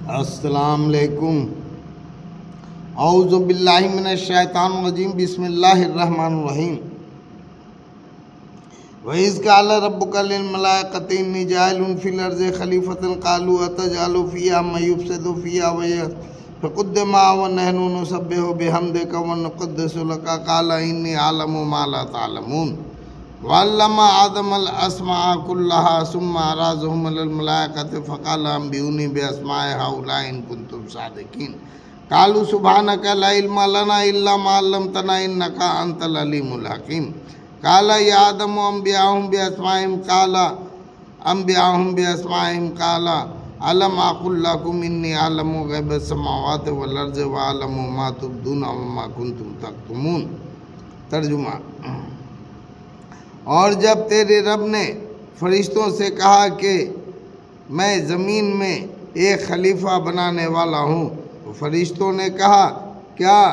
अस्सलाम वालेकुम। औज़ु बिल्लाहि मिनश शैतानिर रजीम। बिस्मिल्लाहिर रहमानिर रहीम। व इज़ क़ाल रब्बुका लिल मलाइकति इन्नी जाइलुन फ़िल अर्ज़ि ख़लीफ़तन क़ालू अतजअलु फ़ीहा मन युफ़्सिदु फ़ीहा फ़क़ुद्दिमा व नहनु नुसब्बिहु बिहम्दिका व नुक़द्दिसु लका क़ाल इन्नी अअलमु मा ला तअलमून। वअल्लम आदमल अस्माअ कुल्लहा सुम्मा अराज़हुम अलल मलाइकति फ़क़ाल अंबिऊनी बिअस्माइ हाउलाइ इन कुन्तुम सादिक़ीन। क़ालू सुब्हानका ला इल्मा लना इल्ला मा अल्लमतना इन्नका अंतल अलीमुल हकीम। क़ाल या आदमु अंबिअहुम बिअस्माइहिम क़ाल अलम अक़ुल लकुम इन्नी अअलमु ग़ैबस समावाति वल अर्ज़ि व अअलमु मा तुब्दूना व मा कुन्तुम तक्तुमून। तर्जुमा। और जब तेरे रब ने फरिश्तों से कहा कि मैं ज़मीन में एक खलीफा बनाने वाला हूँ, तो फरिश्तों ने कहा क्या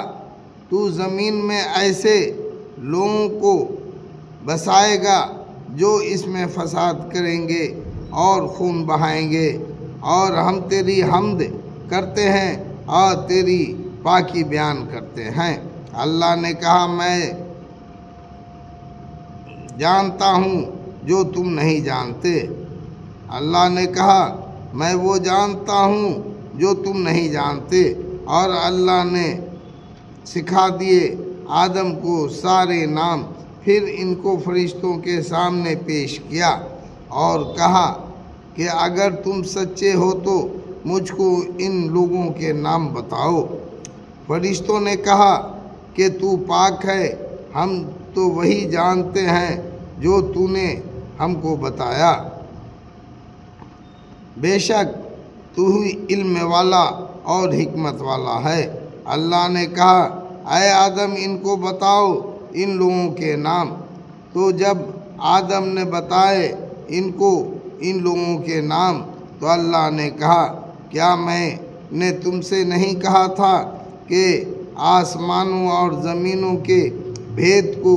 तू ज़मीन में ऐसे लोगों को बसाएगा जो इसमें फसाद करेंगे और खून बहाएंगे, और हम तेरी हम्द करते हैं और तेरी पाकी बयान करते हैं। अल्लाह ने कहा मैं जानता हूँ जो तुम नहीं जानते। अल्लाह ने कहा मैं वो जानता हूँ जो तुम नहीं जानते। और अल्लाह ने सिखा दिए आदम को सारे नाम, फिर इनको फरिश्तों के सामने पेश किया और कहा कि अगर तुम सच्चे हो तो मुझको इन लोगों के नाम बताओ। फरिश्तों ने कहा कि तू पाक है, हम तो वही जानते हैं जो तूने हमको बताया। बेशक तू ही इल्म वाला और हिकमत वाला है। अल्लाह ने कहा ऐ आदम इनको बताओ इन लोगों के नाम। तो जब आदम ने बताए इनको इन लोगों के नाम, तो अल्लाह ने कहा क्या मैंने तुमसे नहीं कहा था कि आसमानों और ज़मीनों के भेद को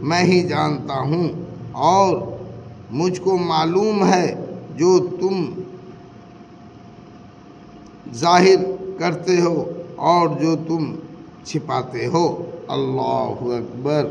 मैं ही जानता हूँ, और मुझको मालूम है जो तुम ज़ाहिर करते हो और जो तुम छिपाते हो। अल्लाहु अकबर।